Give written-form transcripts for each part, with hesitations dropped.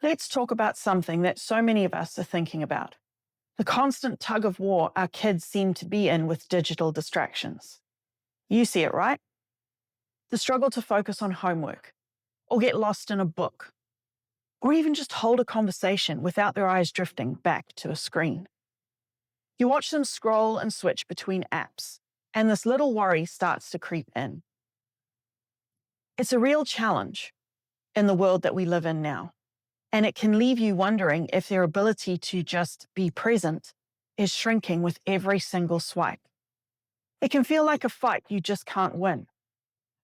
Let's talk about something that so many of us are thinking about: the constant tug of war our kids seem to be in with digital distractions. You see it, right? The struggle to focus on homework, or get lost in a book, or even just hold a conversation without their eyes drifting back to a screen. You watch them scroll and switch between apps, and this little worry starts to creep in. It's a real challenge in the world that we live in now, and it can leave you wondering if their ability to just be present is shrinking with every single swipe. It can feel like a fight you just can't win.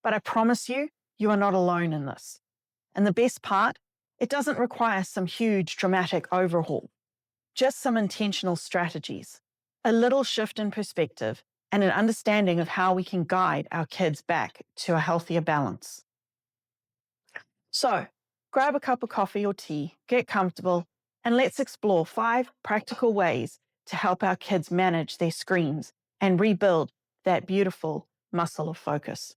But I promise you, you are not alone in this. And the best part, it doesn't require some huge dramatic overhaul, just some intentional strategies, a little shift in perspective, and an understanding of how we can guide our kids back to a healthier balance. So, grab a cup of coffee or tea, get comfortable, and let's explore 5 practical ways to help our kids manage their screens and rebuild that beautiful muscle of focus.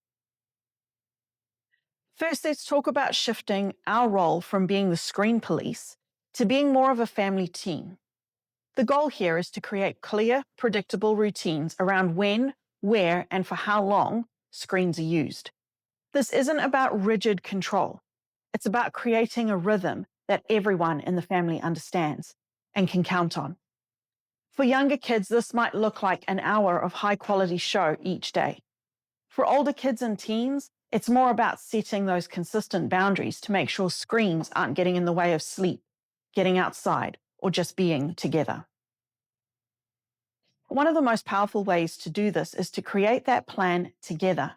First, let's talk about shifting our role from being the screen police to being more of a family team. The goal here is to create clear, predictable routines around when, where, and for how long screens are used. This isn't about rigid control. It's about creating a rhythm that everyone in the family understands and can count on. For younger kids, this might look like an hour of high-quality show each day. For older kids and teens, it's more about setting those consistent boundaries to make sure screens aren't getting in the way of sleep, getting outside, or just being together. One of the most powerful ways to do this is to create that plan together.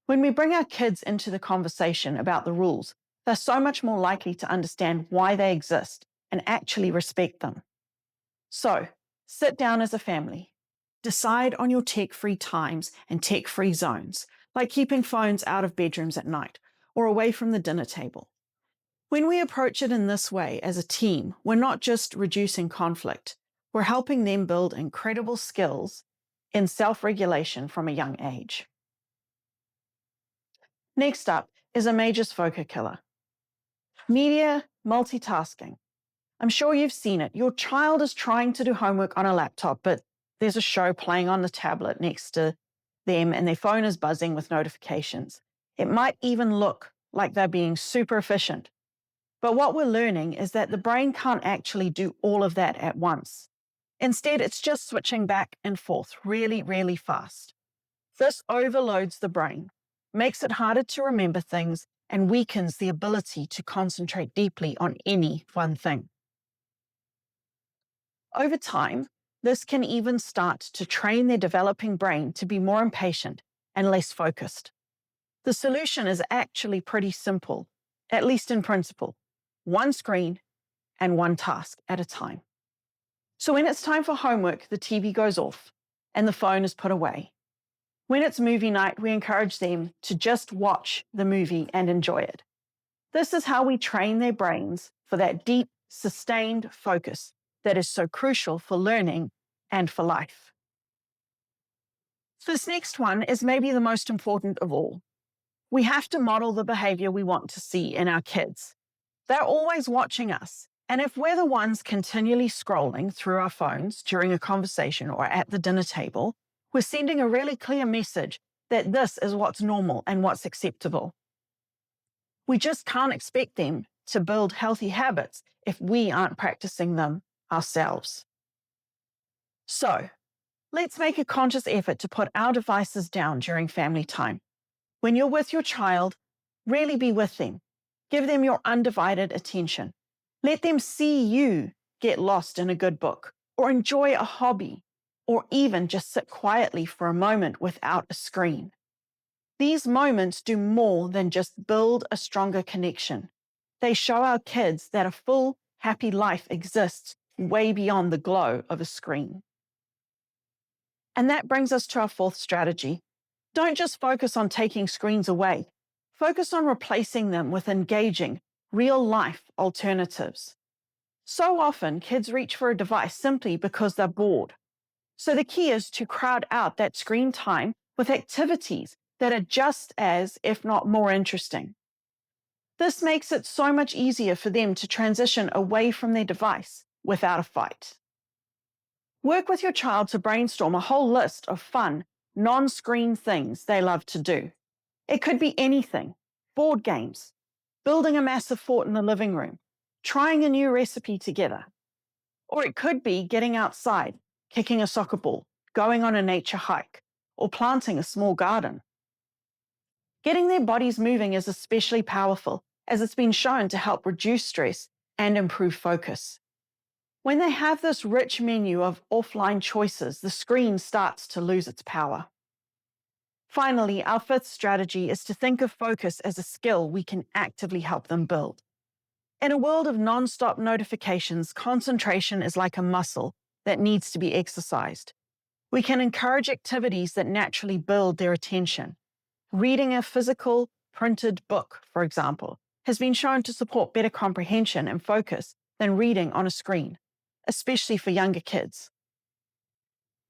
When we bring our kids into the conversation about the rules, they're so much more likely to understand why they exist and actually respect them. So, sit down as a family. Decide on your tech-free times and tech-free zones, like keeping phones out of bedrooms at night or away from the dinner table. When we approach it in this way as a team, we're not just reducing conflict, we're helping them build incredible skills in self-regulation from a young age. Next up is a major focus killer: media multitasking. I'm sure you've seen it. Your child is trying to do homework on a laptop, but there's a show playing on the tablet next to them and their phone is buzzing with notifications. It might even look like they're being super efficient. But what we're learning is that the brain can't actually do all of that at once. Instead, it's just switching back and forth really, really fast. This overloads the brain, makes it harder to remember things, and weakens the ability to concentrate deeply on any one thing. Over time, this can even start to train their developing brain to be more impatient and less focused. The solution is actually pretty simple, at least in principle: one screen and one task at a time. So when it's time for homework, the TV goes off and the phone is put away. When it's movie night, we encourage them to just watch the movie and enjoy it. This is how we train their brains for that deep, sustained focus that is so crucial for learning and for life. This next one is maybe the most important of all. We have to model the behavior we want to see in our kids. They're always watching us, and if we're the ones continually scrolling through our phones during a conversation or at the dinner table, we're sending a really clear message that this is what's normal and what's acceptable. We just can't expect them to build healthy habits if we aren't practicing them ourselves. So, let's make a conscious effort to put our devices down during family time. When you're with your child, really be with them. Give them your undivided attention. Let them see you get lost in a good book, or enjoy a hobby, or even just sit quietly for a moment without a screen. These moments do more than just build a stronger connection. They show our kids that a full, happy life exists way beyond the glow of a screen. And that brings us to our 4th strategy. Don't just focus on taking screens away. Focus on replacing them with engaging, real-life alternatives. So often, kids reach for a device simply because they're bored. So the key is to crowd out that screen time with activities that are just as, if not more interesting. This makes it so much easier for them to transition away from their device without a fight. Work with your child to brainstorm a whole list of fun, non-screen things they love to do. It could be anything: board games, building a massive fort in the living room, trying a new recipe together. Or it could be getting outside, kicking a soccer ball, going on a nature hike, or planting a small garden. Getting their bodies moving is especially powerful, as it's been shown to help reduce stress and improve focus. When they have this rich menu of offline choices, the screen starts to lose its power. Finally, our fifth strategy is to think of focus as a skill we can actively help them build. In a world of non-stop notifications, concentration is like a muscle that needs to be exercised. We can encourage activities that naturally build their attention. Reading a physical, printed book, for example, has been shown to support better comprehension and focus than reading on a screen, especially for younger kids.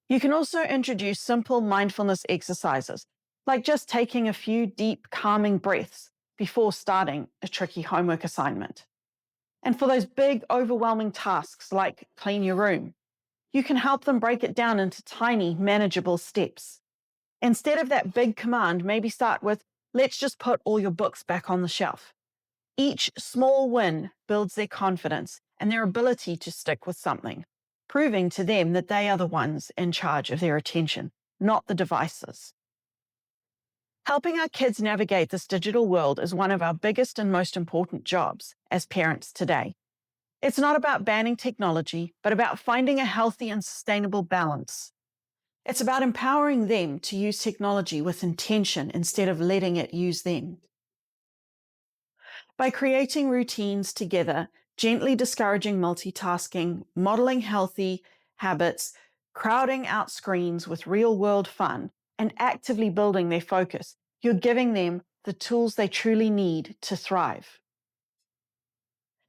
You can also introduce simple mindfulness exercises, like just taking a few deep, calming breaths before starting a tricky homework assignment. And for those big, overwhelming tasks like clean your room, you can help them break it down into tiny, manageable steps. Instead of that big command, maybe start with, let's just put all your books back on the shelf. Each small win builds their confidence and their ability to stick with something, proving to them that they are the ones in charge of their attention, not the devices. Helping our kids navigate this digital world is one of our biggest and most important jobs as parents today. It's not about banning technology, but about finding a healthy and sustainable balance. It's about empowering them to use technology with intention instead of letting it use them. By creating routines together, gently discouraging multitasking, modeling healthy habits, crowding out screens with real-world fun, and actively building their focus, you're giving them the tools they truly need to thrive.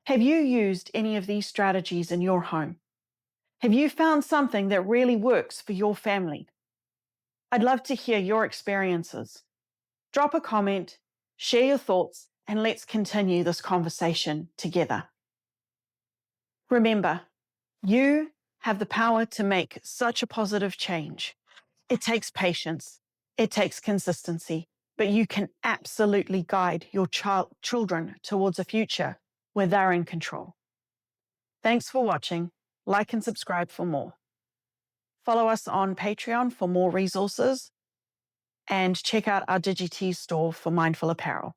Have you used any of these strategies in your home? Have you found something that really works for your family? I'd love to hear your experiences. Drop a comment, share your thoughts, and let's continue this conversation together. Remember, you have the power to make such a positive change. It takes patience, it takes consistency, but you can absolutely guide your children towards a future where they're in control. Thanks for watching. Like and subscribe for more. Follow us on Patreon for more resources, and check out our DigiTees store for mindful apparel.